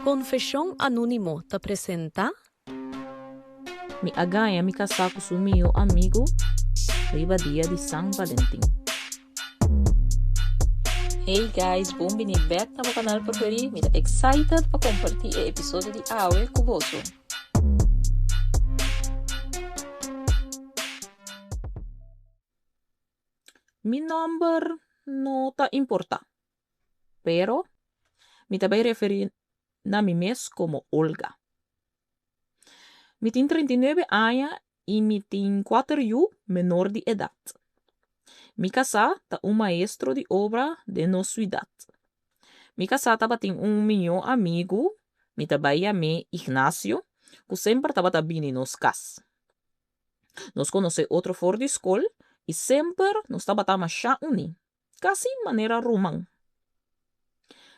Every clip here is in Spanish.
Confesión Anónimo te presenta Mi agaya mi casaco su mio amigo riba dia de San Valentim. Hey guys, bem-vindo back no meu canal preferido. Me excited para compartilhar o episódio de hoje com você. Mi number no ta importa, pero me também referir a mim mesmo como Olga. Me tenho 39 anos e me tenho 4 anos menor de idade. Mi casa ta maestro de obra de nossa idade. Mi casa tava tem meu amigo, mi trabalha me Ignacio, que sempre tava bem nos cas. Nos conhece outro fora de escola e sempre nos tava chá uni, quase maneira romã.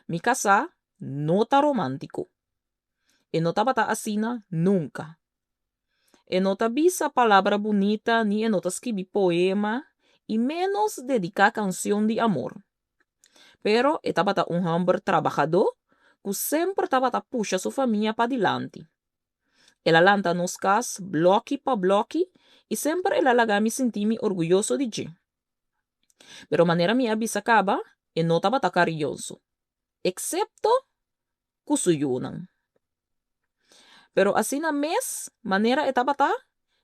Mi casa não tá romântico. E não tava assina nunca. E não tá bisa palavra bonita, ni e não tá escrever poema, e menos dedicar canção de amor. Pero estava homem trabalhador que sempre estava puxa sua família para adiante. Ela lanta nos cas bloque para bloque e sempre ela laga me sentir me orgulhoso de ti. Pero maneira minha bisa acaba e não estava carinhoso, excepto que suyunan. Pero assim na mes maneira estava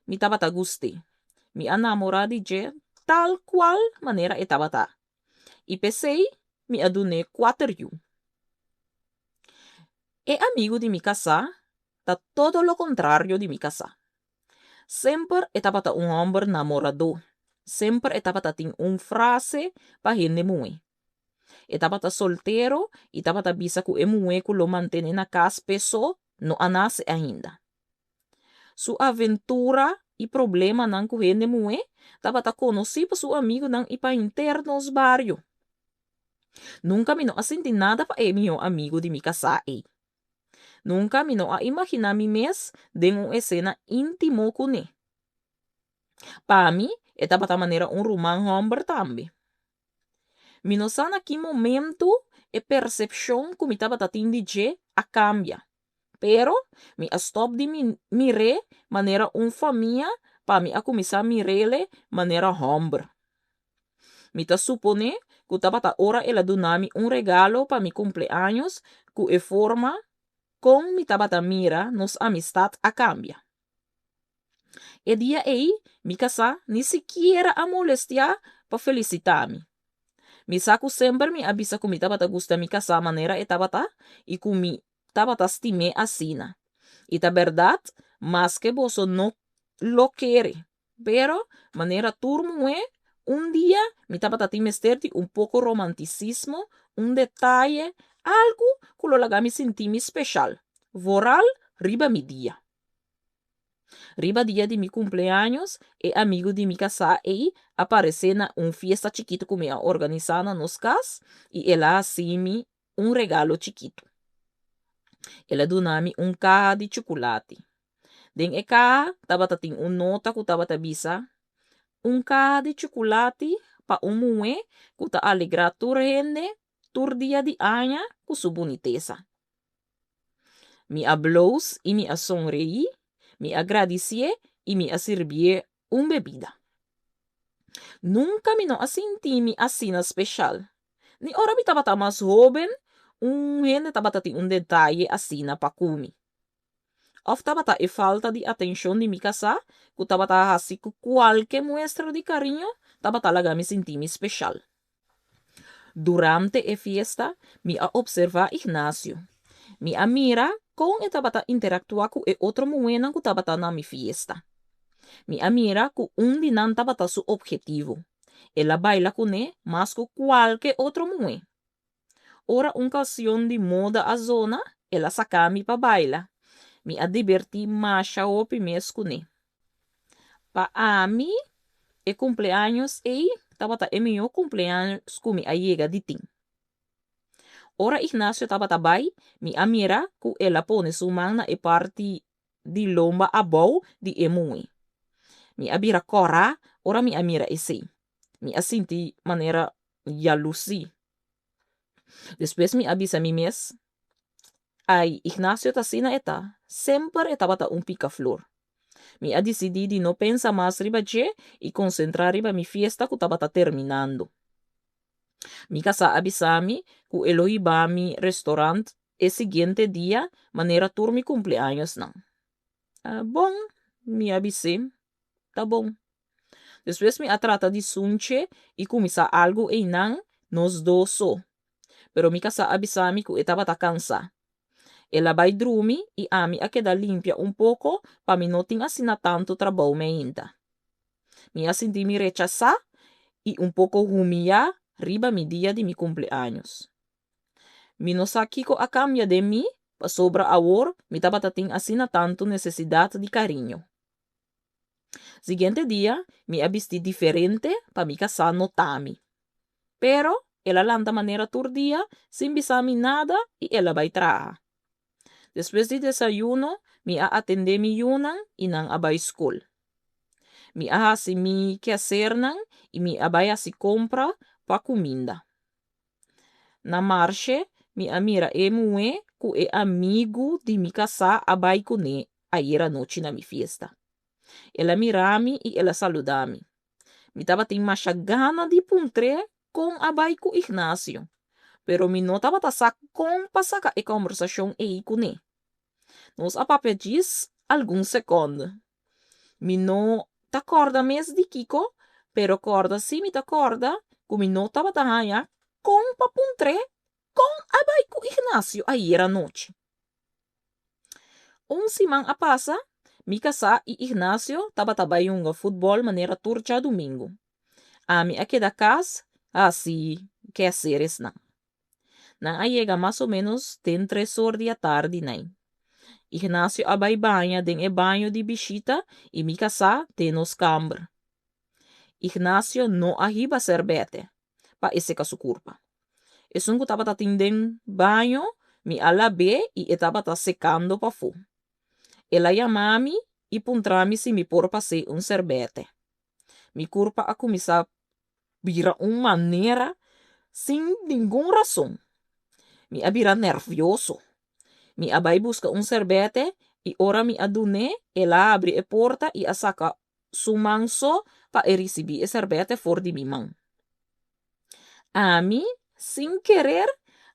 me estava guste. Me enamorada de je tal qual maneira estava E pensei me adune 4 anos. E amigo de mi casa, tá todo lo contrário de mi casa. Sempre estava homem namorado. Sempre estava tem frase para gente mui. Estava solteiro e estava bisa que mui que lo mantém na casa peso no anase ainda. Sua aventura e problema não com gente mui, estava conhecido para seu amigo não e para internos barrio. Nunca me não senti nada para meu amigo de mi casa. Nunca me não imaginar me mes de escena íntimo com ele. Para mim, estava da maneira romance homem também. Me não sabe naquele momento a percepção que me estava tendo de a cambia. Pero, me stop de mirar maneira família para me a começar a mirar maneira homem. Me tá supone que estava hora ela donar-me regalo para mi cumpleaños que é forma com mi tabata mira nos amistad a cambia. E dia aí, mi casa ni siquiera a molestia para felicitar-me. Mi saco sempre me avisa que mi tabata gusta mi casa maneira e tabata e que mi tabata estime assina. E ta verdade, mas que você não lo quer. Pero, maneira turmo é, dia mi tabata tem mesterte pouco romanticismo, detalhe, algo que lo laga me sentir especial. Voral, riba mi dia. Riba dia de mi cumpleaños, e amigo de mi casa e aparece na fiesta chiquito que me organizada nos cas, e ela assim me regalo chiquito. Ela dona-me caja de chocolate. Den e caja, tava tem nota que tava bisa, caja de chocolate pa mue que ta alegra tur gente, tur dia de anha com sua boniteza. Me aplaus e me sonreí, me agradeci e me servir bebida. Nunca me não senti me assim especial. Ni ora me tava mais jovem, gente tava tem detalhe assim para comer. Of tava e falta de atenção de mi casa, que tava assim que qualquer muestra de carinho, tava talaga me sentir me especial. Durante a fiesta, me observa Ignacio. Me mira com e tava interactuar com outro moena que tava na mi fiesta. Me mira com de não tava su objetivo. Ela baila com ele, mas com qualquer outro moe. Ora ocasião de moda a zona, ela saca me para baila. Me diverti macha o mes com ele. Pa a mim, e cumpleaños e tava meu cumpleaños com me llega de tim. Ora Ignacio tava bai, me mira que ela pone sua mão na parte de lomba a bow de emui. Me abira cora, ora me mira esse. Me assinti maneira jalusi. Depois me avisa mi mes, Ai Ignacio tasina eta, sempre eta bata un pica-flor. Mi a decidi de não pensar mais riba je e concentrar riba mi fiesta que estava terminando. Mi casa avisami que Eloy ba mi restaurante e seguinte dia maneira tur mi cumpleaños não. Bom, mi avisei, tá bom. Depois me atrata de sunche e começar algo e não nos dois só. Pero mi casa avisami que estava cansada. Ela vai dormir e a mim a queda limpia um pouco para mim não ter assim tanto trabalho ainda. Me senti me rechazar e um pouco humilhar riba mi dia de mi cumpleaños. Mi não saquico a cambia de mim, para sobra agora, mi tava tem assim tanto necessidade de carinho. Siguiente dia, me abisti diferente para mi casar no tami. Pero, ela lanta maneira turdia, sem bisami nada e ela vai trabalhar. Depois de desayuno, mi a atender mi yunan e nang abay school. Mi a si mi quehacer nang e mi abay si compra pa comida. Na marche, mi a mira emue ku e amigo de mi casa abay kune ayer noche na mi fiesta. Ela mirami e ela saludami. Mi tava tem masha gana de puntre com abay ku Ignacio. Pero mi no tava sa com pasaka e conversação e kune. Nos apapedis alguns segundos. Mi no t'acorda mes de Kiko, pero corda si mi t'acorda que mi no tava tahaya com papuntre com abay ku Ignacio ayer a noite. Simang a passa, mi casa e Ignacio tava tabayunga futebol maneira turcha domingo. A mi aqui da casa, assim, que seres não. Não chega mais ou menos tem 3 horas da tarde, nem. Ignacio abay banha den e banho de bichita e mi casa tem nos cambra. Ignacio não arriba serbete pa esse caso curpa. E sungo tava tatinden banho, mi alabe e tava secando pa fu. Ela chamami e puntrami se mi por passei serbete. Mi curpa a começar vira maneira sem nenhuma razão. Mi abira nervioso. Mi abai busca serbete e ora mi adune ela abre a porta e a saca sumanso pa e recebi serbete for di mi mão. A mi, sem querer,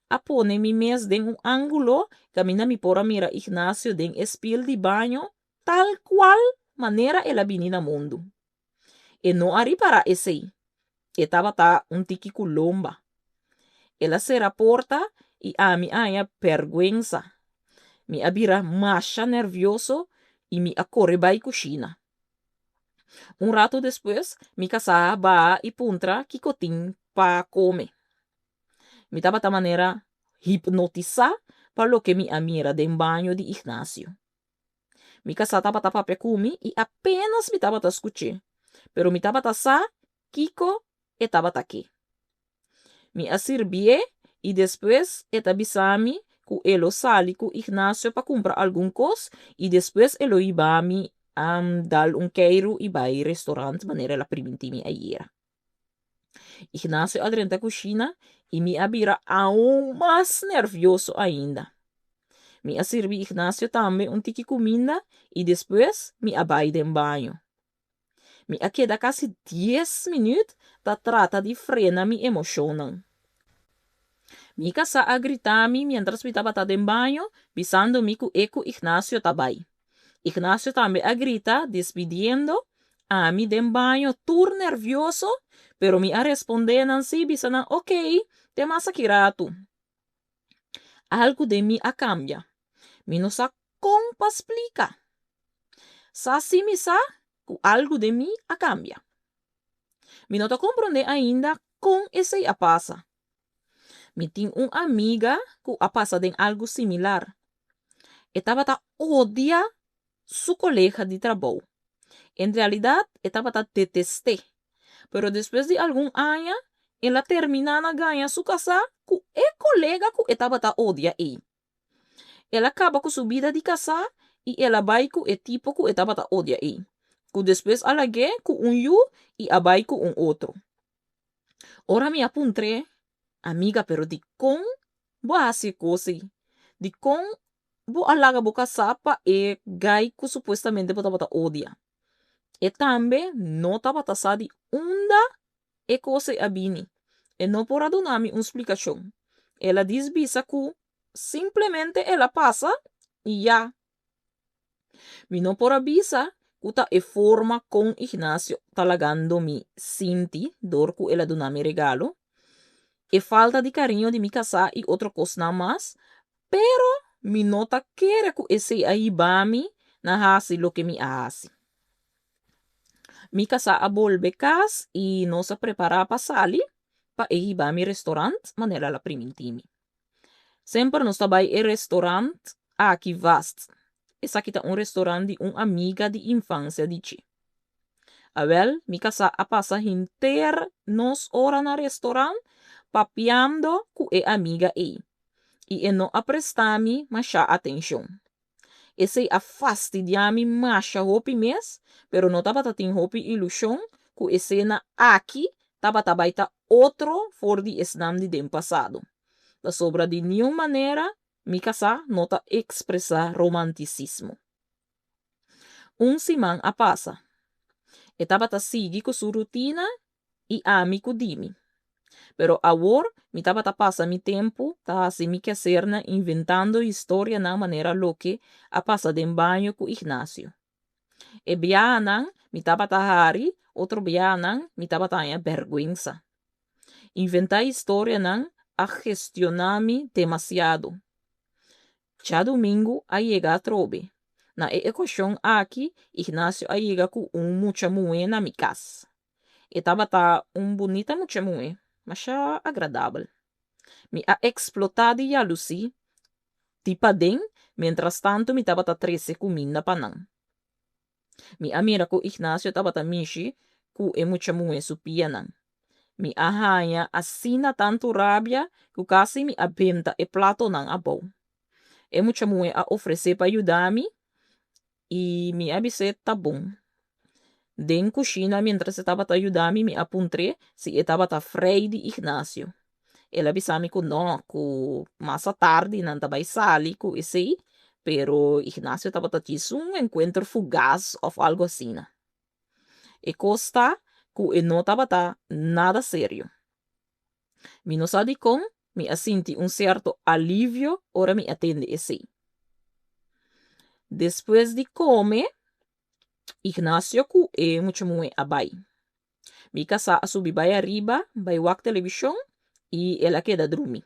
a pone mi mes den ângulo camina mi pora mira Ignacio den espil de banho tal qual maneira ela vinina mundo. E não ari para esse. E tava tiki culomba. Ela será porta e a mi aya vergüenza. Mi abira masha nervioso e mi acorre vai cochina. Rato depois, mi casa ba e puntra que cotim pa come. Mi tava ta maneira hipnotizar para lo que mi amira den banho de Ignacio. Mi casa tava ta pape cumi e apenas mi tava ta escuche. Pero mi tava ta sa, Kiko e tava ta aqui. Mi asirbie e depois eta bisami que elo sali com Ignacio para comprar algum cos e depois elo iba mi dar queiro e vai restaurante maneira la primitimi ayer. Ignacio adrenta cochina e me abira aún mais nervioso ainda. Me sirvi Ignacio também tiki comida e depois me abai de banho. Me queda quase 10 minutos da trata de frenar mi emocionam. Mi casa a gritar-me mientras me estava de banho, pisando-me que eco Ignacio tabai. Ignacio também a grita, despedindo a mim de banho, tur nervioso, pero me a responder Nancy, bisana, ok, te massa kirato. Algo de mim a cambia. Mi não sa como pa explica. Sa si mi sa, que algo de mim a cambia. Mi não te compreende ainda com esse a passa. Mi tem amiga que a passa de algo similar. Estava ta odia su colega de trabalho. En realidad, estaba ta detesté. Pero después de algún año, ela terminana ganha su casa com o colega que estava ta odia e. Ela acaba com su vida de casa e ela vai com o tipo que estava ta odia e. Que depois alague com yu e abai com outro. Ora me apuntre, amiga, pero de com boa se coisa. De com bo alaga bo kasa pa e gai ku supostamente bota odia. E tambe no tabata sadi unda e cose abini. E no por adunami un explicación. Ela disbisa ku simplemente ela pasa e ya. Mi no por avisa kuta e forma con Ignacio talagando mi sinti dor ku ela dunami regalo. E falta de carinho de mi casa e outro coisa na mais. Pero mi nota quere ku esse aí bami na hasi lo que mi hasi. Mi casa a volve cas e nossa prepara pa sali pa e bami restaurant manera la primintimi. Sempre nos tabai e restaurant aqui vast. Essa aqui tá um restaurante de amiga de infância de chi. Awel, mi casa a passa inteira nos ora na restaurant papiando ku e amiga e. E não aprestami masha atenção. Esse a fastidiami masha hopi mes, pero não tava tatin hopi ilusão ku esse na aqui tava tabaita outro for di esnam de dem passado. Da sobra de nenhuma maneira, mi casa nota expressa romanticismo. Siman a passa. E tava ta sigi ku su rutina e ami ku dimi. Pero agora, mi tava ta passa mi tempo, ta assim mi quecerna inventando história na maneira loque a passa dem banho ku Ignacio. E bianan, mi tava ta hari, outro bianan, mi tava ta vergüenza. Inventar história nan a gestionar-me demasiado. Já domingo a chega a trobe. Na equação aqui, Ignacio a chega com mucha mue na mi casa. E tava bonita mucha mue, mas agradável. Me a explotado e a Lucy, tipa den, mientras tanto mi tava 13 comida panang. Mi amira ko Ignacio tava mishi ku e mucha mue supia nang. Mi ahanya asina tanto rabia que quase me abenta e plato não abou. E muita mue a oferecer para ajudar-me e me abise tá bom. Den coxina, mientras estava a ajudar-me, me apuntre se estava a freio de Ignacio. Ela avisou-me que não, que mais tarde não estava sali com esse, pero Ignacio estava a ter um encontro fugaz ou algo assim. E costa que não estava nada sério. Mi no sabe com, me assinti certo alívio, ora me atende esse. Depois de comer, Ignacio ku e mucho mue abai. Mi casa a subir vai arriba, vai wak televisão e ela queda dormir.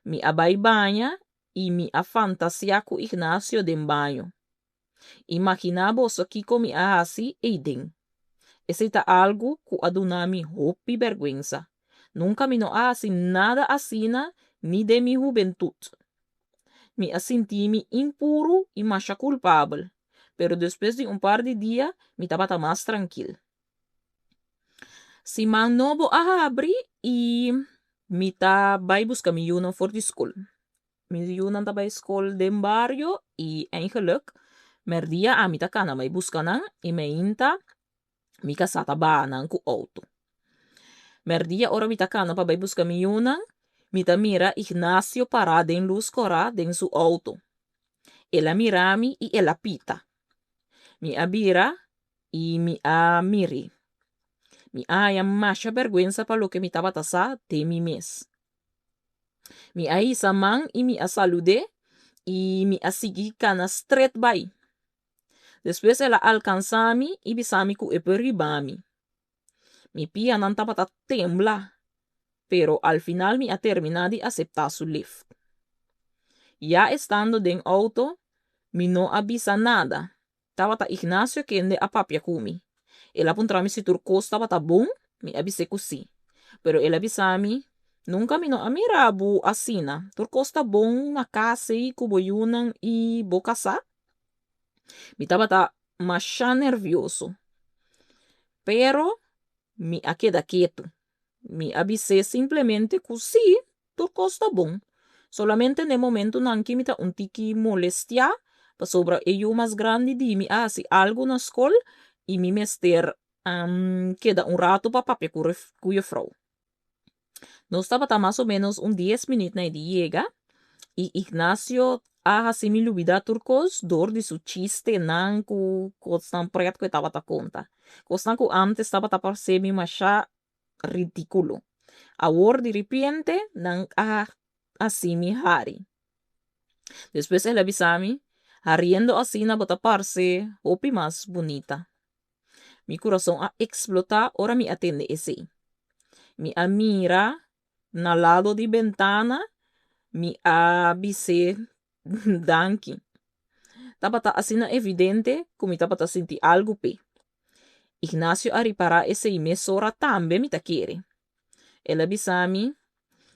Mi abai banha e mi a fantasia ku Ignacio dem banho. Imaginava isso aqui como a assim e den. Esse tá algo que adunami hopi vergüenza. Nunca me não assim nada assina ni de mi juventude. Me senti-me impuro e mais culpável, pero depois de par de dias, me estava mais tranquilo. Si man novo a abrir e me tá vai buscar mi yuna for de school. Mi yuna tá vai school de barrio e eigenlijk merdia a mi tá cana vai buscar nan e me inta mi casata ba nan ku auto. Merdia ora mi tá cana pa vai buscar mi yuna. Mita mira Ignacio parado em luz cora em su auto. Ela mirami e ela pita. Mi abira e mi a miri. Mi aya masha vergüenza para lo que mi tava tasa de mi mes. Mi a isa man e mi a salude e mi a sigi cana straight by. Después ela alcanzami e bisami ku eperibami. Mi pia nan tava ta tembla. Pero al final me ha terminado de aceptar su lift. Ya estando en auto, me no avisa nada. Tava ta Ignacio que ende a papia kumi. Ele apuntrami si turcos tava ta bom, me avise que sí. Pero ele avisami, nunca me no amirabu asina. Turcos ta bom na casa e kuboyunan e bocasa. Me tava ta macha nervioso. Pero me a queda quieto. Me avisé simplemente que sí, todo está bom. Solamente en el momento en que me da un tiki molestia, pa sobra ello más grande de mi hace algo na escola y mi mester queda un rato pa papia cuya frau. No estaba ta más o menos un 10 minutos na de llega y Ignacio si mi lubida turcos door di su chiste nan ku kostan pret ko taba ta conta. Kostan ku antes taba ta parsemi masha ridículo. Awor di repente nan asimi hari. Después él avisami, riendo así na botaparse, opi más bonita. Mi corazón a explota, ora mi atende ese. Mi amira na lado di ventana, mi abise danki. Tapata así na evidente, kumi tapata sinti algo pe. Ignacio a ripara ese imesora tambe mi ta quiere. El avisami,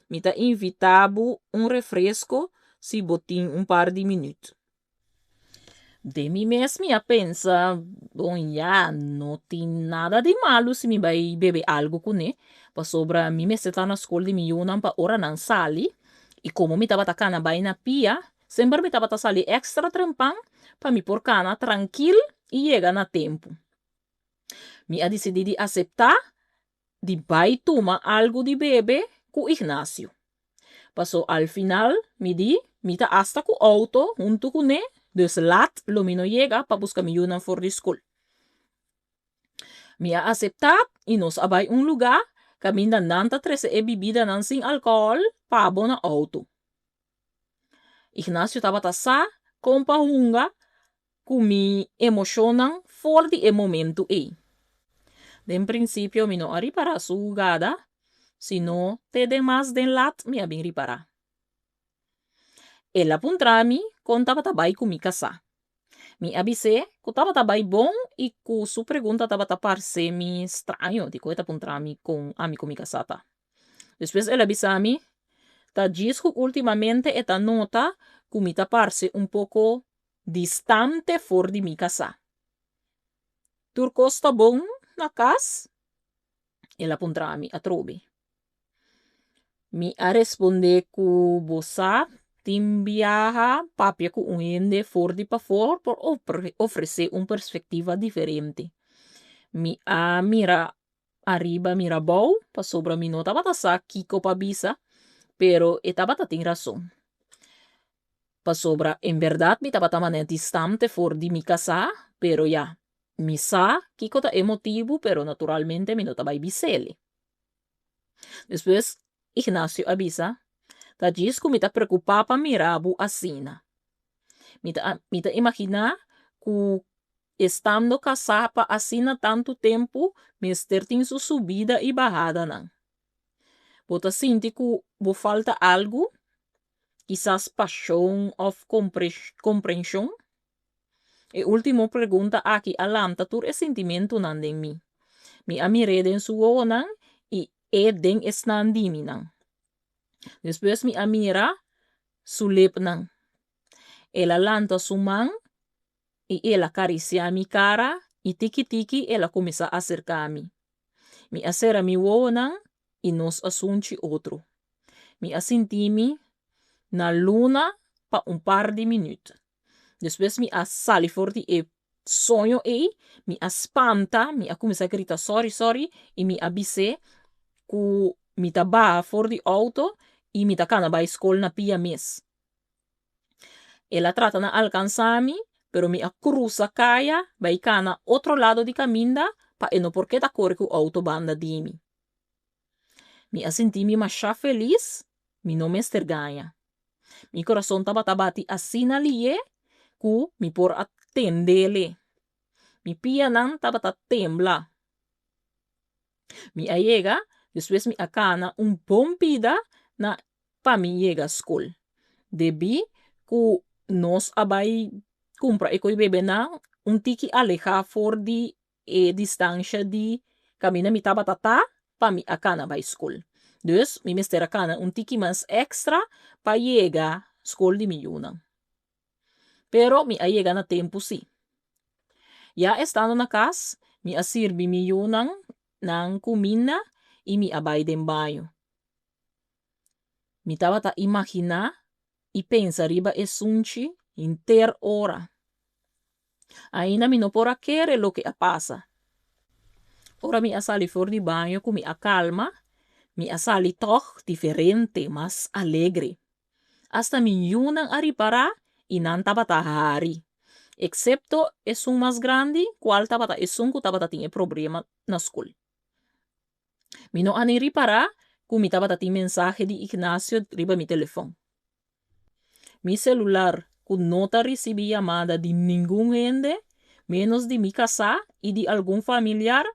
mi ta invitabu un refresco si botin un par de minutos. De mim mesmo a pensa, bom, já não tem nada de malo se me vai beber algo com né, para sobra mim me está na escola de mim não para hora não sali, e como me tava tacando vai na pia, sempre me tava sali extra trempang para me por cana tranquilo e chega na tempo. Me a decidi de aceitar de vai tomar algo de bebe com Ignacio. Passou al final, me di, me tá hasta com auto junto com né, dus laat lo mi no llega pa buscar mi yunan for the school. Mi ha aceptat y nos abay un lugar caminda nanta 13 e bebida nan sin alcohol pa abona auto. Ignacio tabata sa kompa hunga kumi emocionan for di e momento e. Den principio mi no ari para su jugada, sino te demás den lat mi abin ripara. El apuntrami contaba tabay kumi kasa. Mi avise que estava tabay bom e que sua pergunta estava parse mi estranho de coisa puntrami com amigo mi casata. Depois ele avisami, ta diz que ultimamente esta nota que me parse um pouco distante for de mi casa. Turco está bom na casa? Ele apuntrami a trobe. Mi a responde que você timbiaha papia ku unhende for di pa for por ofrecer perspectiva diferente. Mi a mira arriba mira bom, pa sobra mi nota bata sa kiko pa bisa, pero bata tem razón. Pa sobra, en verdad mi tabata manen distante for di mi casa, pero ya, mi sa kiko ta emotivo, pero naturalmente mi nota bai bisele. Después, Ignacio avisa, ta diz que me tá preocupado mirabu asina. Me tá imaginar que estando casada asina tanto tempo, mister tem su subida e bajada não. Bota sinti que bo falta algo, quizás paixão of compreensão. E último pergunta aqui alamta tur e sentimento nan den mi. Mi amire den su nan e den esnan dimi nan. Después mi amira su lip nang. Ela lanta su man y ela acaricia mi cara y tiki ela comienza a acercarme. Mi acera mi wo nang y nos asunchi otro. Mi asintimi na luna pa un par de minutos. Después mi sali forti e sonho mi espanta, mi comienza a gritar sorry y mi avise que mi taba for di auto y mi takana ba escola na pia mes. Ela trata na alcanzami, pero mi cruza kaya ba ikana otro lado di caminda pa eno porque ta corre ku autobanda di mi. Mi asenti mi masha feliz, mi no me esterganha. Mi corazón tabati asina liye ku mi por atendele. Mi pia nan tabata tembla. Mi allega, después mi akana un pompida na pa mi llega a school. Debi ku nos abay compra e koi bebe na un tiki aleja for di distancia di camina mi tabatata pa mi akana by school. Dus mi mister akana un tiki mas extra pa llega school di mi yunang. Pero mi allega na tempo si. Ya estando na kas, mi asirbi mi yunang ng kumina y mi abay den bayo. Mi tabata imagina y pensa riba e sunchi inter ora. Aina mi no por querer lo que pasa. Ora mi asali for di baño con mi acalma, mi asali toch diferente, más alegre. Hasta mi yunang aripara y nan tabata hari. Excepto es un más grande, cual tabata es un que tabata tiene problema na school. Mi no aniri para, ku mi tabata tiene mensaje de Ignacio riba mi teléfono. Mi celular, ku nota recibi llamada de ningún gente, menos de mi casa y de algún familiar,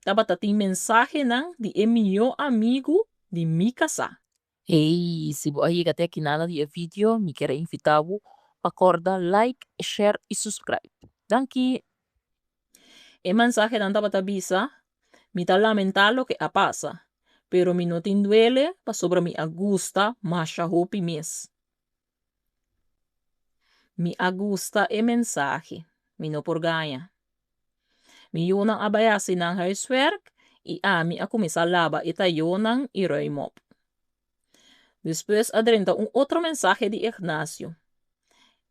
tabata tiene mensaje nan de mi amigo de mi casa. Hey, se você chega até aqui nada de vídeo, me quero invitar para acordar, like, share e subscribe. Danke. El mensaje dan tabata bisa, mi ta lamentar lo que pasa, pero mi no te duele pa sobre mi agusta masha hopi mes. Mi agusta e mensaje, mi no por ganha. Mi yunang abayasi ng huiswerk, i ami ako misalaba itayonang iroy mop. Después adrenta un otro mensaje de Ignacio.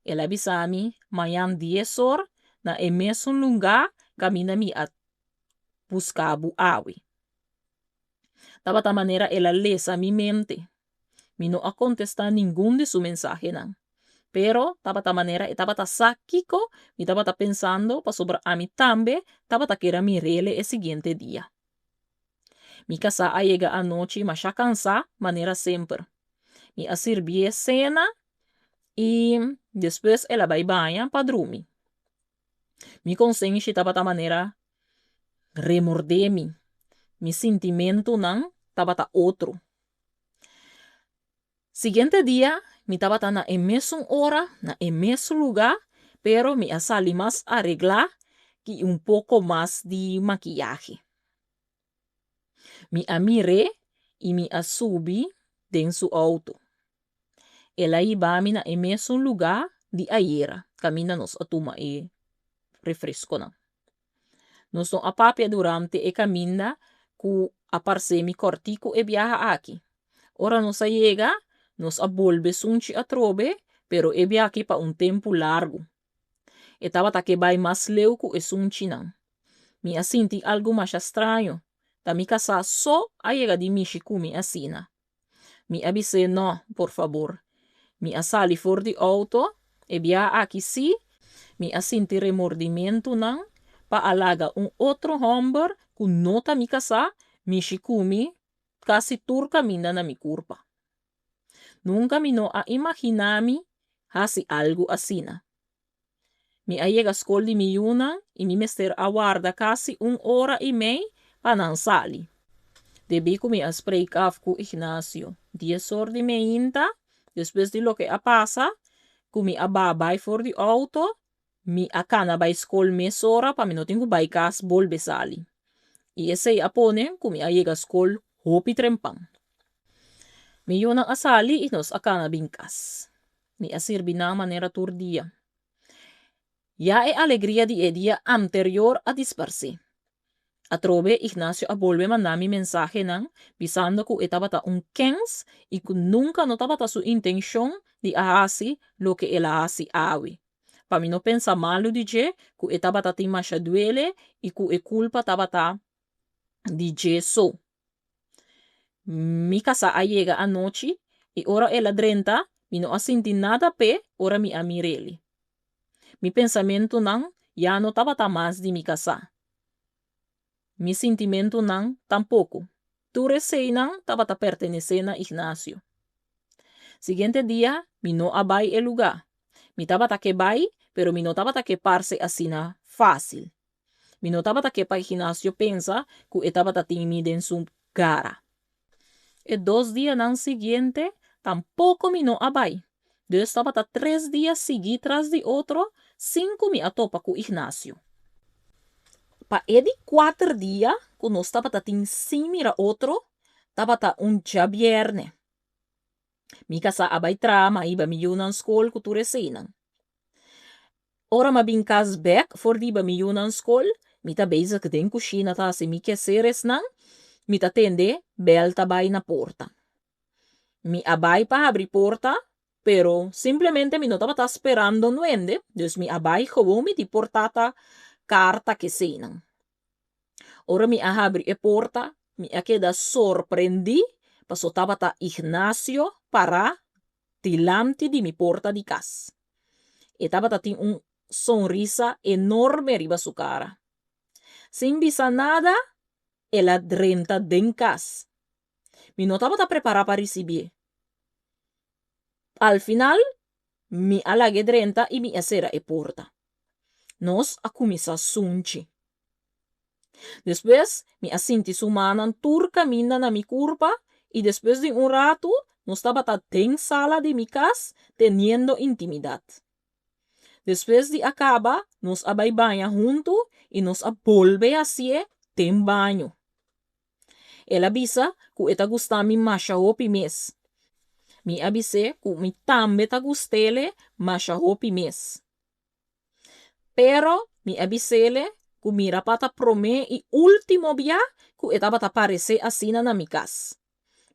El avisami, mayan 10 horas, na emesun lugar, camina mi at buscabu awi. Tabata manera ela lesa mi mente. Mi no a contestar ningún de su mensaje nan. Pero tabata manera tabata sakiko, mi tabata pensando pa sobra a mi tambe, tabata que era mi rele el siguiente día. Mi casa a llega anoche, mas ya cansa, manera siempre. Mi a servir cena y después ela vai banha pa dormir. Mi consciência tabata manera remordemi. Mi sentimento nan tabata outro. Siguiente día, mi tabata na mesma hora, na mesmo lugar, pero mi asali más arreglar y un poco más de maquillaje. Mi amire y mi asubi en su auto. Ela iba mi na mesmo lugar de ayer, camina nos atuma e refresco na. Nos no apapia durante e camina ku aparse mi cortico e viaja aqui. Ora nos llega, nos abolve sunchi atrobe, pero e viaja pa un tempo largo. E tabata que vai mais leuco e sunchi nan. Mi asinti algo mais estranho. Da mi casa só a llega de Michikumi asina. Mi avise no, por favor. Mi asali for di auto, e viaja aqui si, mi asinti remordimento nan, pa alaga un otro hombre ku nota mi casa, Michikumi, casi tur camina na mi curpa. Nunca mi no a imaginami hasi algo asina. Mi a llega skol di mi yuna y mi mester aguarda casi un hora y mei pa nan sali. Debi ku mi a spreek af ku Ignacio. 10 horas de meinta, después de lo que pasa, ku mi a babay for di auto, mi a kana bay skol mesora pa mi no tengo bay kas volve sali. Y ese apone ku mi a llega skol hopi trempang. Mi yunang asali inos akana bingkas. Mi asirbi na manera turdia. Ya e alegría di dia anterior a disparse. Atrobe Ignacio a volve mandami mensaje nang bisando ku etabata un kens y ku nunca no tabata su intención di ahasi lo que el ahasi awi. Pa mi no pensa malo di je ku etabata ti masha duele y ku e culpa tabata di je so. Mi casa a llega anoche y ora el adrenta mi no asinti nada pe ora mi amireli. Mi pensamento nang ya no tabata más di mi casa. Mi sentimento nang tampoco. Tu resei nang tabata pertenecena Ignacio. Siguiente día, mi no abay el lugar. Mi tabata que bay, pero mi no tabata que parse asina fácil. Mi no tabata que pa Ignacio pensa que etabata timide en su cara. E 2 días nang siguiente, tampoco mi no abay. Dos tabata 3 días seguí tras de otro, 5 mi atopa ku Ignacio. Pa edi 4 días, cuando estaba tatin sin mira otro, tabata un vierne. Mi casa abay trama iba mi yunan skol kuture seinan. Ora ma binkas back for di ba mi yunan skol, mi ta bezak den kusina ta se mi keseres nang, mi ta tende bel tabay na porta. Mi abay pa abri porta, pero simplemente mi no tabata esperando nuende, dus mi abay como mi di portata carta que seinan. Ora mi abri e porta, mi queda sorprendi, paso tabata Ignacio para tilante di mi porta di cas. Estaba tating un sonrisa enorme arriba su cara. Sin bisa nada, ela drenta den cas. Mi no estaba preparada para recibir. Al final, mi alage drenta y mi acera e porta. Nos acumisa sunchi. Después, mi asinti sumanan tur camina na mi curva y después de un rato, nos estaba en sala de mi casa teniendo intimidad. Después de acaba, nos abai baña junto y nos volve hacia ten baño. Ela avisa que eta gusta mi masha hopi mes. Mi avise que mi tambe ta gustele masha hopi mes. Pero mi avisele que mira pata prome y último dia que eta bata aparece asina na mi casa.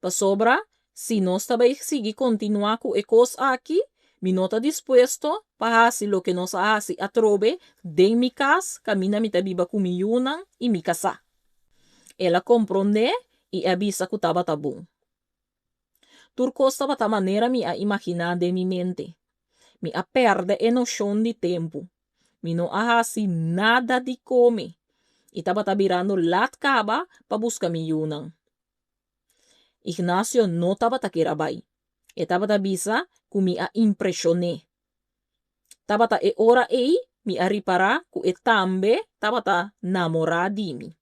Pa sobra, si nos tabai sigi continua ku ekos aquí, mi nota dispuesto para hacer lo que nos hace a trobe de mi casa, camina mi tabiba ku mi yunan y mi casa. Ela comprende y avisa que taba tabun. Turcosta bata manera mi a imaginar de mi mente. Mi a perde a noción de tempo. Mi no hace nada de come. Y taba virando lat caba pa buscar mi yunan. Ignacio no estaba taquerabay. Estaba bisa que me impresioné. Estaba e ora ei mi aripara que tambe estaba namorada de mim.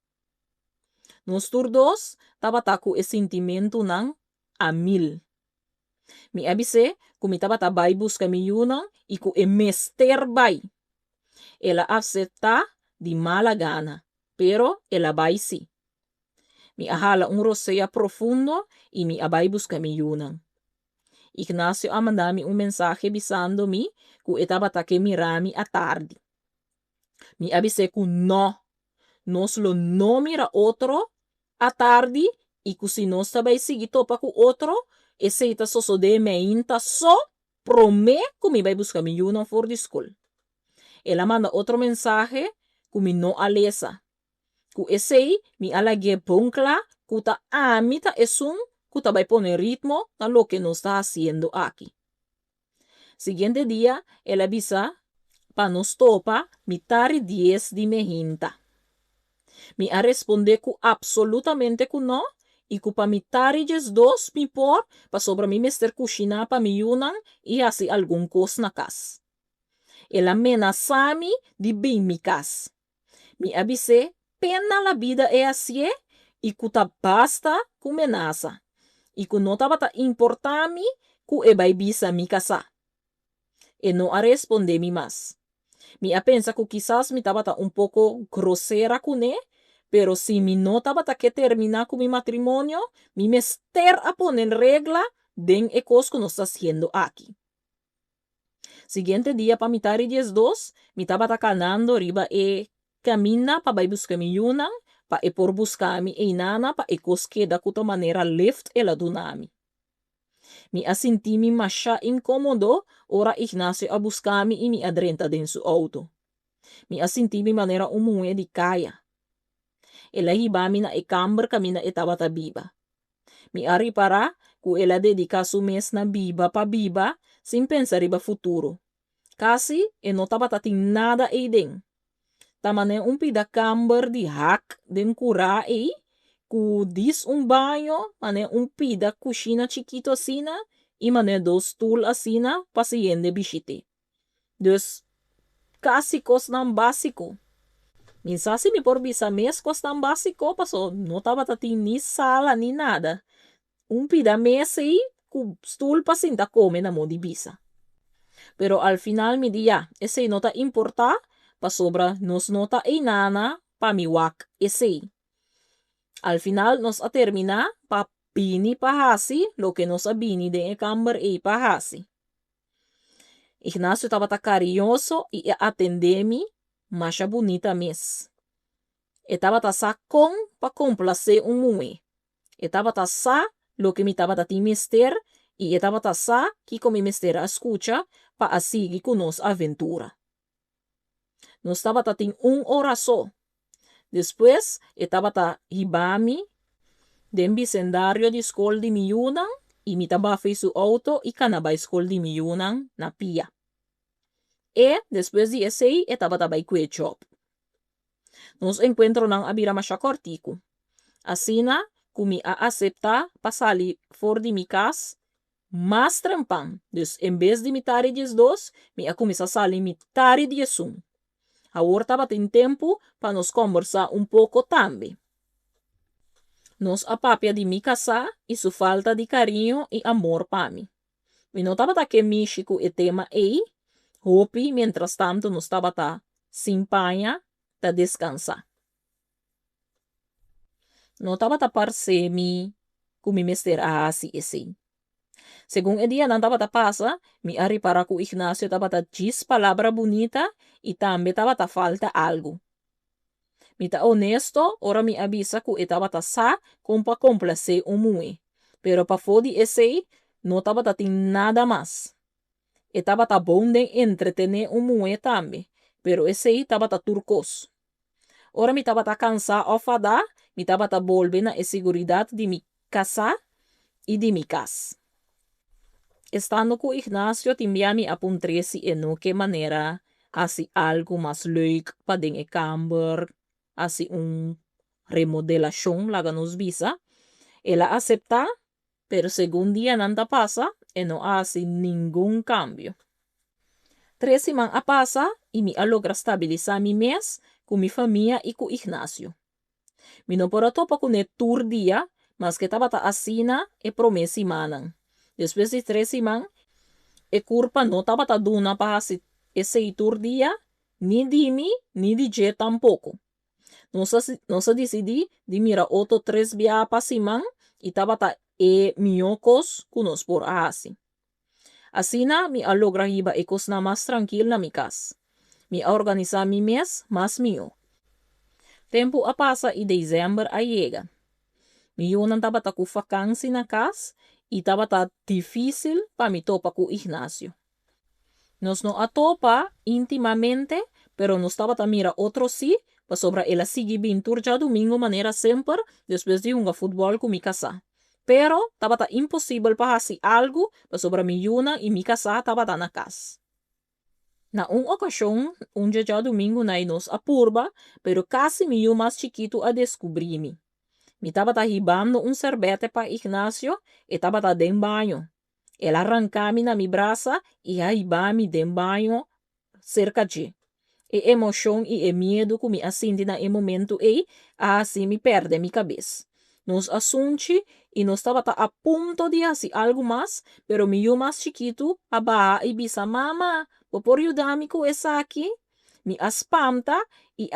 Nos dos estaba ku e sentimento nang a mil. Mi abise que me estaba bay busca mi yuna y que e mester bay. Ela acepta de mala gana, pero ela bay sí. Mi ahala un rosea profundo y mi abai busca mi yunan. Ignacio a mandami un mensaje avisando-me que estaba que mirami a tarde. Mi avise que no, nos lo no mira otro a tarde y que si no estaba seguir topa con otro, ese ita soso de me inta so prome que me va a buscar mi yunan for the school. Ela manda otro mensaje que mi no alesa. Que ese mi alague boncla kuta amita esun kuta vai poner ritmo a lo que nos está haciendo aquí. Siguiente día, él avisa pa nos topa mitari 10 de mejinta. Mi a responde que absolutamente que no y que pa mitari 2 mi por pa sobra mi mester kushina pa mi yunan y así algún cos na kas. Él amenazami de bem mi kas. Mi avise pena la vida é assim e que tá basta com menaça. E que não tava importante que e vai bisa mi casa. E não a responder mi mais. Mi a pensa que quizás mi tava um pouco grosseira com ele, pero si mi não tava que terminar com mi matrimonio, mi mester a poner regla den e cos que nos está haciendo aqui. Siguiente dia para mi tari 2, mi tava canando riba e camina pa vai buscar mi yunan, pa e por buscar mi inana, pa e cosque da cuta maneira lift ela dunami. Mi asinti mi masha incômodo, ora Ignacio a buscar mi e mi adrenta den su auto. Mi asinti mi maneira umue di kaya. Ela hiba mi na e camber camina e tabata biba. Mi ari para ku ela dedica su mes na biba pa biba, sin pensar riba futuro. Kasi e no tabata ting nada e den. Tamane pida camber di hack den cura ku dis banho, mane pida cucina chiquito asina e mane 2 stool asina paciente bichite. Dus casi costan básico. Minsasi mi por bisa mes costan básico, paso no taba ni sala ni nada. Pida mes ku stool pacinta come na mo di bisa. Pero al final mi dia, ese nota importa, pa sobra nos nota e nana pa miwak ese. Al final nos a termina pa pini pa hasi lo que nos a bini de camber e pa hasi. Ignacio estaba carinhoso e atendemi, masha bonita mes. Estaba sa con pa complacer mue. Estaba sa lo que mi estaba ti mister e estaba sa que com mi mister a escucha pa asigi con nos aventura. No estaba tating hora só. Después estaba hibami den bicendario de escola de mi yunan y mi taba su auto y canaba escola de mi yunan na pia. E después de ese, estaba tabay kwe chop. Nos encuentro ng abira masyakortiku. Asina, kumi acepta pasali for di mi kas, mas trampang. Dus, en vez de mitari 12, mi akumi sasali mitari 11. Ahora estaba en tempo para nos conversar un poco también. Nos apapia de mi casa y su falta de cariño y amor para mí. Mi notaba que México e tema ei, hopi mientras tanto nos estaba sin paña, ta descansar. Notaba parse mi kumi mester asi esi. Según el día nanda pasa, mi ari para ku Ignacio taba gis palabra bonita y también taba falta algo. Mi ta honesto, ora mi avisa ku etaba sa compa complace umue. Pero pa fodi ese, no taba tin nada más. Etaba bom de entretener umue también, pero ese taba turcos. Ora mi taba cansa ofada, mi taba volve na seguridad de mi casa y de mi casa. Estando com Ignacio, timbiami apuntresi en no que manera así algo más leuk pa den e camber, así remodelación laga nos visa. Ella acepta, pero según día nanda pasa, e no hace ningún cambio. 3 semanas a pasa y mi logra estabilizar mi mes con mi familia y con Ignacio. Mi no por topa con el tour día, mas que taba asina e promesi manan. Después de 3 semanas, e culpa no estaba duna para ese tour día, ni de mí, ni de je tampoco. No se decidí de mirar otro 3 viajes para semana y estaba miocos con nos por así. Así mi logra iba e cosna más tranquila na mi casa. Mi organiza mi mes más mío. Tempo a pasa y diciembre a llega. Mi yonan taba ku vakansi na casa y estaba difícil para mi topa con Ignacio. Nos no atopa íntimamente, pero nos estaba mira otro sí, para sobre el sigue bintur ya domingo manera siempre, después de un fútbol con mi casa. Pero estaba imposible para hacer algo, para sobre mi yuna y mi casa estaba na casa. Na ocasión, un ya domingo na nos apurba, pero casi mi yo más chiquito a descubrirme. Mi estaba ribando sorbete para Ignacio y estaba den baño. Él arrancaba na mi braza y ahibami den baño cerca de. E emoción y e miedo que me ascende na e momento así me perde mi cabeza. Nos asunchi y nos estaba a punto de hacer algo más, pero mi yo más chiquito aba y bisa mama, por ayudarme con esa aquí. Me espanta y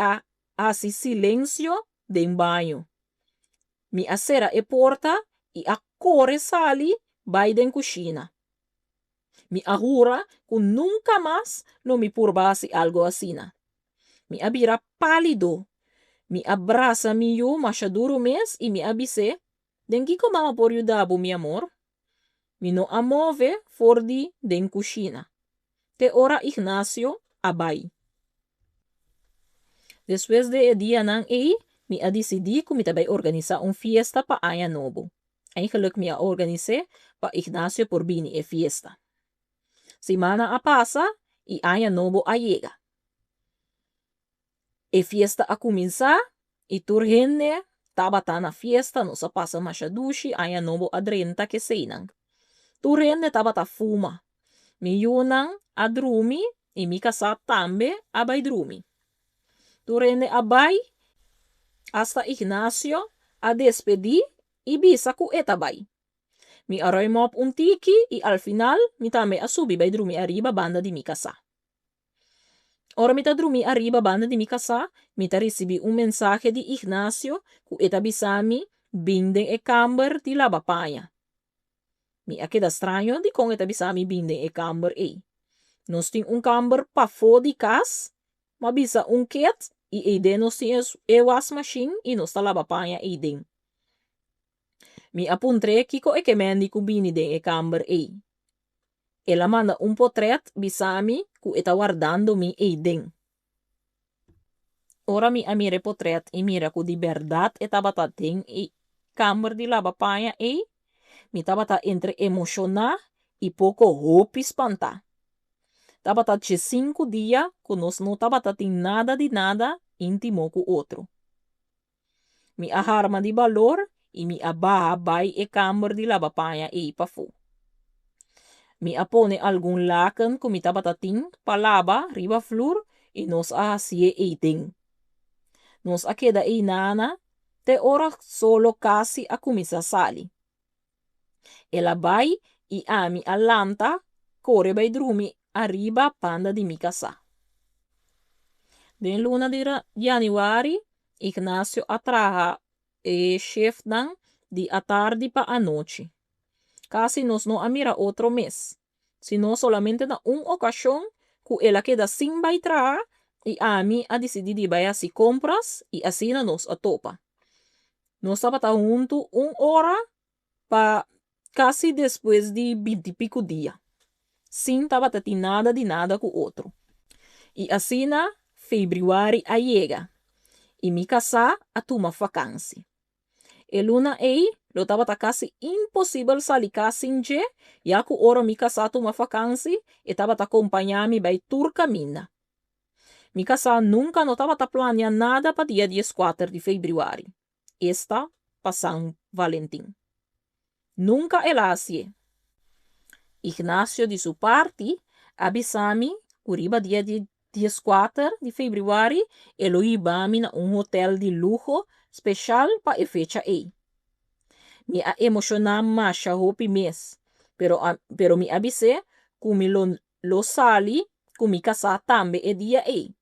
hace silencio den baño. Mi acera e porta y a corre sali vai den cocina. Mi ahura que nunca más no me purbase algo así. Mi abira pálido. Mi abraza mi yo machaduro mes y mi abise. Dengi ko mama por yudabo mi amor. Mi no amove fordi den cocina. Te ora Ignacio abai. Después de día nan mi a decidi que mi tabay organizar fiesta pa Año Nuevo. Eigenlijk mi a organise pa Ignacio por bini e fiesta. Semana a pasa y Año Nuevo a llega. E fiesta a comenzar y turgenne tabata na fiesta nos a pasa machadushi Año Nuevo a 30 que seinan. Turgenne tabata fuma. Mi yunan a drumi y mi casa tambe a bay drumi. Turgenne a bay hasta Ignacio a despedir y bisa ku etabay. Mi aroy mop un tiki y al final mi tame a subi bay drumi arriba banda di mi casa. Ora mi ta drumi arriba banda di mi casa, mi ta recibi un mensaje di Ignacio ku etabisami binden e camber di la bapaña. Mi a queda strano di con etabisami binden e camber Nos ting un camber pa fo di cas, ma bisa un ket y nos ting e was machine y nos ta la bapaña den. Mi apuntre kiko e que mendi ku bini den e camber Ela manda un portrait bisami ku eta guardando mi den. Ora mi amire portrait y mira ku di verdad eta batating camber di la bapaña mi tabata entre emocionar y poco hope espanta. Tabata 5 dias que nós não tabata tem nada de nada íntimo com o outro. Mi aharma de valor e mi abaha bai e camber de lavapanha e ipafu. Mi apone algum lacan que mi tabatating palaba riba flor e nos ahasie eating. Nos akeda e nana te ora solo casi a kumisa sali. Ela bai e ami alanta corre bai drumi arriba panda di mi casa. Den luna di januari, Ignacio atraha e chef dan di a tarde pa a noche. Casi nos no amira otro mes, sino solamente na ocasión que ela queda sin baitra y a mí a decidir de vaya si compras y así nos atopa. Nos estaba junto 1 hora pa casi después de 20 y pico días. Sin taba nada de nada con otro. Y así na februari a llega. Y mi casa a toma vacancia. El luna ei lo tava casi impossível salir sin je, ya que ora mi casa toma vacancia e tava acompanhar-me by tour camina. Mi casa nunca no tava planeando nada para dia 14 de fevereiro. Esta pa San Valentim. Nunca ela hacía. Ignacio de su parte avisami uriba dia 14 de fevereiro ele iba-me na hotel de luxo special pa e fecha ei. Me a emocionar mais hopi mês, pero me avisei que me lo sali que me casar também é dia ei.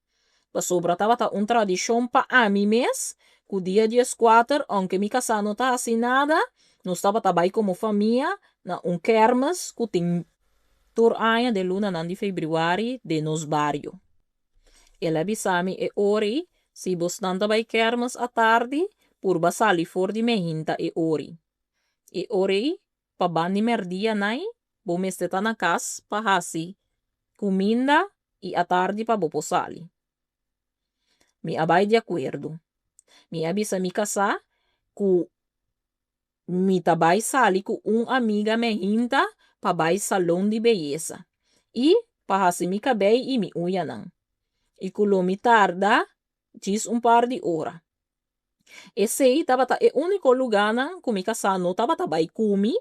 Pa sobra tava tradição pa a mi mês, que dia 14, aunque me casar não tá assim nada, nós estava também como família na kermes que tem tur año de luna nan de fevereiro de nos barrio. Ela avisami e ori, si vos não também kermes a tarde, por basali for de mehinta e ori. E ori, pa bani merdia nai, bo mesteta na cas, pa hasi, comida e a tarde pa boposali. Mi abay de acordo. Mi avisa mi casa, ku mi tabay sali ku amiga mehinta, pa bay salão de beleza. E pa hasi mi cabei e mi uya nang. E kulo mi tarda, diz par de hora. Esse aí tava é o único lugar que me casa não tava vai comi,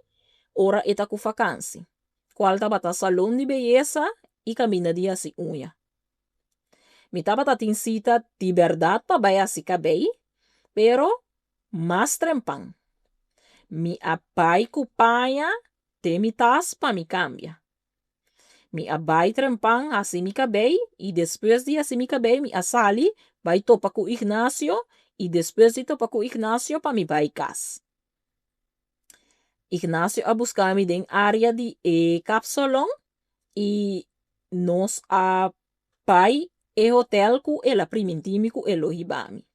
ora eta com vacância. Qual tava salão de beleza e caminha de assim unha. Me tava tem cita de verdade para vai assim cabei, pero mais trempan. Mi apai cupanha te mi tas pa mi cambia. Mi abai trempan assim mi cabei e depois de assim mi cabei mi asali vai topa com Ignacio e depois de topa com Ignacio para mi vai cas. Ignacio a buscar-me em área de Capsolon e nos a pai e hotel ku ela primentimi ku elo hibami.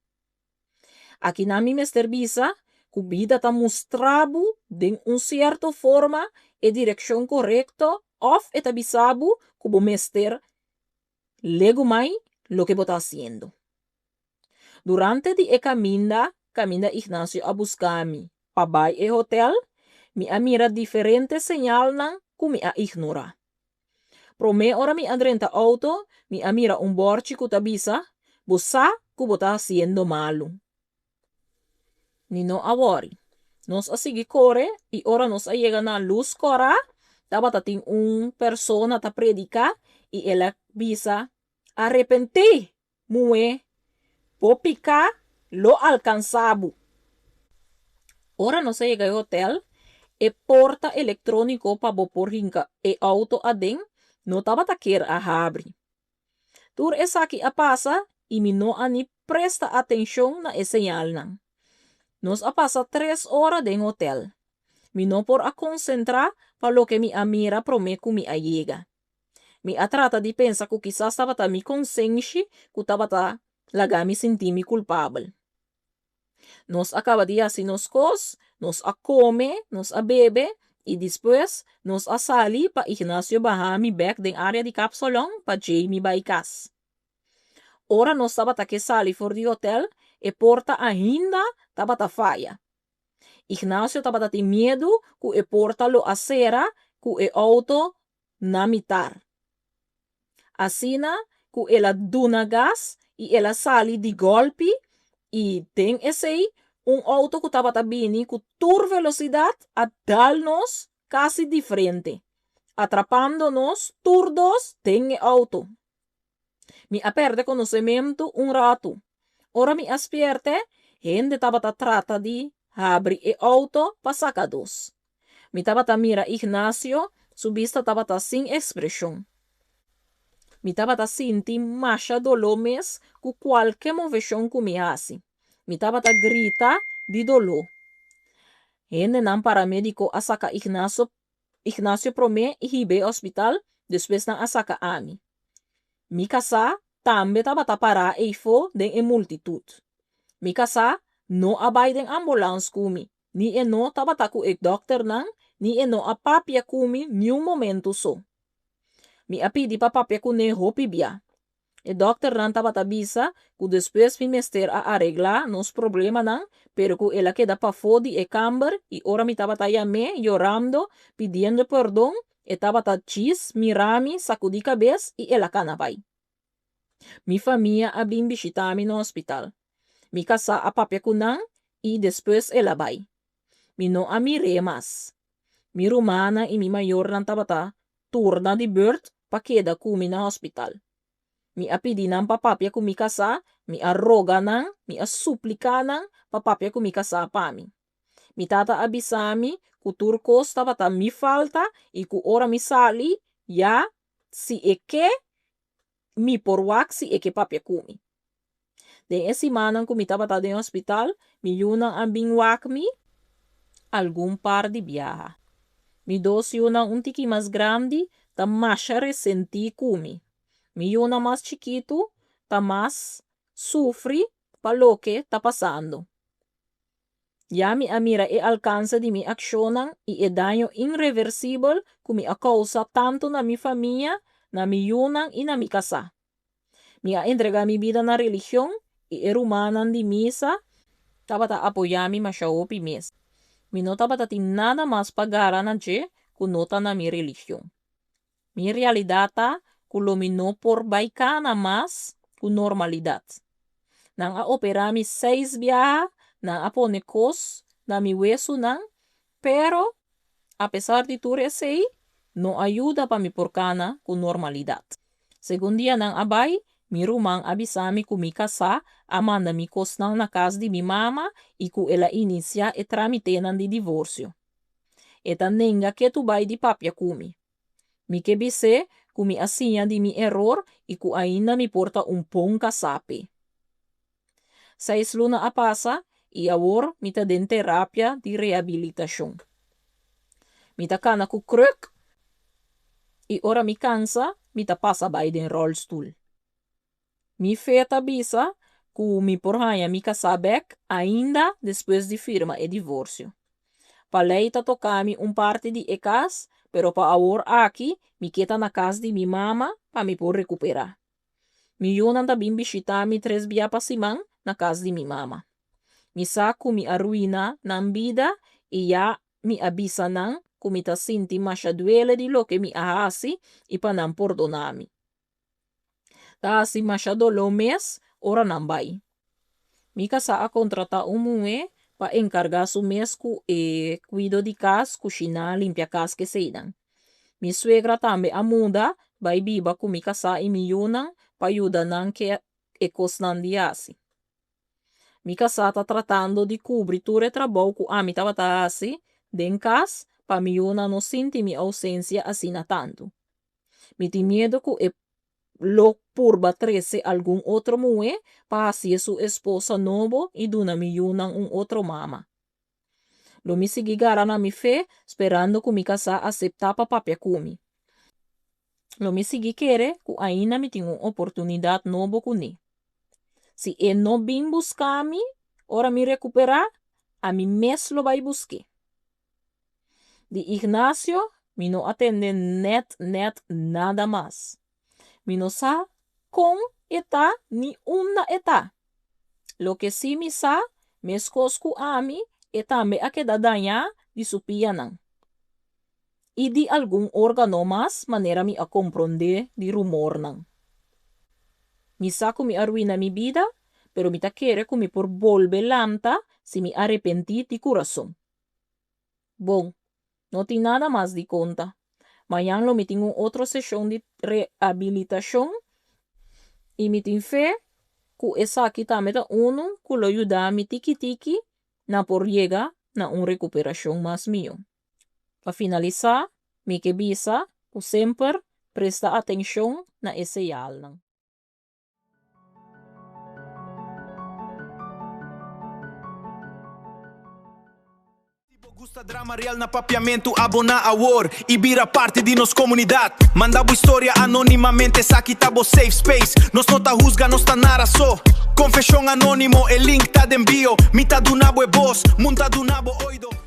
Aqui na mi serviça, ku vida ta mostrabo de certa forma e direção correcto of eta bisabu ku bo mester lego mai lo que bota haciendo. Durante di camina Ignacio a buscar-me pa bai e hotel, mi amira diferente señal nan ku mi a ignora. Pro me ora mi adrenta auto, mi amira borchi ku tabisa, busa ku bota haciendo malo. Ni no awori. Nos a sigi corre y ora nos a llega na luz cora, tabata ting persona ta predica y ela bisa arrepentí, mue. Popica lo alcanzabo. Ora no se llega al hotel, e porta electrónico pa boporrinca e auto aden, no taba taquer a abrir. Tur esa aqui a passa e mi no ani presta atenção na e señal nan. Nos a passa 3 horas den hotel. Mi no por a concentrar pa lo que mi amira promeco mi a llega. Mi a trata de pensar que quizás taba ta mi consciente que taba ta laga me senti-me culpável. Nos acaba de assim nos cos, nos a come, nos a bebe e depois nos a sali pa Ignacio bahami back den área de Capsolon pa Jamie baikas. Ora nos taba ta que sali for de hotel e porta ainda taba ta falha. Ignacio taba ta tem medo que e porta lo acera que e auto na mitar. Asina ku ela duna gas e ela sali de golpe e tem esse auto que estava bini com tour velocidade a dar-nos quase de frente. Atrapando-nos, turdos, tem auto. Me aperde conhecimento rato. Ora me aspierte, gente estava trata de abrir o auto para sacados. Me estava mira Ignacio, su vista estava sem expressão. Me estava sentindo macha dolor mes com qualquer moveção que me hace. Me estava grita de dolor. Gente não paramédico a saca Ignacio prome e hibe hospital, depois na a saca a mim. Mi casa também estava parar e fo den multitud. Mi casa no abai den ambulance kumi. Ni no estava com o doctor nan, ni no a papia kumi ni momento so. Mi apidi pa papia kune hopi bia. O doctor nan estava bisa, que depois mi mester a arreglar nos problema nan, pero que ela queda pa fodi e camber, e ora mi estava me llorando, pidiendo perdón, estava chis, mirami, sacudi cabeça e ela cana vai. Mi família a bim visitami no hospital. Mi casa a papia kunan e depois ela vai. Mi no a mire mas. Mi rumana e mi mayor nan tabata turna de beurt pa queda kumi na hospital. Mi a pidi nan pa papia ku mi casa, mi a roga nan, mi a suplica nan pa papia ku mi casa pa mi. Mi tata abisami ku turcos tabata mi falta e ku ora mi sali, ya si eke mi por waxi e que papia kumi. De esse manan kumi tabata de hospital, mi yuna ambing wak mi algum par de viaja. Mi dos yuna tiki mais grande, ta masha resenti kumi. Mi yuna mais chiquito, ta mais sufri pa lo que ta pasando. Ya mi amira e alcanza de mi accionan e daño irreversible kumi a causa tanto na mi familia, na mi yunan e na mi casa. Mi a entregar mi vida na religión e humanan de misa, tabata apoyami mashaopi mes. Mi no tabata tin nada más pagara na je, ku nota na mi religión. Mi realidad ku mi no por baikana mas ku normalidad. Nang a operami 6 viaja, nang a pone cos, na mi hueso nang, pero a pesar de tu resei, no ayuda pa mi porcana ku normalidad. Según dia nang abay, mi rumang abisami ku mi casa, amanda mi cos nang na casa de mi mama e ku ela inicia e tramite nan di divorcio. Eta nenga que tu bay di papia kumi. Mi que bise ku mi asinha di mi error e ku ainda mi porta pong kasape. 6 luna a pasa e agora mi ta den terapia di rehabilitación. Mi ta kana ku kruk e ora mi cansa, mi ta pasa bay den rollstool. Mi feta bisa ku mi porhanha mi kasabek ainda depois de firma e divorcio. Palei ta tocami parte de ecas, pero pa agora aqui mi queta na casa de mi mama pa mi por recuperar. Mi yunan ta bim visitami 3 via pa simang na casa de mi mama. Mi saku mi arruina nan vida e ya mi abisa nan ku mi ta sinti masha duele di lo que mi ahasi e pa nan perdonami. Ta asi masha dolo mes ora nan bai. Mi casa a contrata mue pa encargar su mes ku cuido de casa, cocinar, limpia casa que seidan. Mi suegra tambe a muda, bai biba ku mi casa e mi yunan pa ayuda nan que cosnan di asi. Mi casa ta tratando de cubrir ture trabalho ku ami tava ta asi, den cas, pa mi yunan no sinti mi ausencia asina tanto. Mi ti miedo ku lo purba 13 algún otro mue pa así su esposa novo y duna mi yunan otro mama. Lo mi sigi garana mi fe esperando que mi casa acepta pa papia kumi. Lo mi sigi quere ku aina mi tingo oportunidad novo kuni. Si no bin buscami, ora mi recupera, a mi mes lo vai busque. Di Ignacio, mi no atende net nada más. Mi no sa con eta ni una eta. Lo que sí mi sa, me escoscu a mi, eta me a queda daña di su pianan. y di algún órgano más manera mi a comprender di rumor nang. Mi saco mi arruina mi vida, pero mi ta quiere que mi por volve lanta si mi arrepentí di corazón. Bon, no tiene nada más di conta. Mañana lo mi tengo otra sesión de rehabilitación y mi tin fe que esa aquí también uno que lo ayuda a mi tiki na por llega na un recuperación más mío. Para finalizar, mi que visa que siempre presta atención na ese yal. Gusta drama real na papiamento, abona a war e vira parte de nos comunidade. Manda boa história anonimamente, aqui tá bo safe space. Nos não tá rusga, nos tá nara só. Confession anônimo, o link tá de envio. Mitad do nabo é boss, montado nabo oido.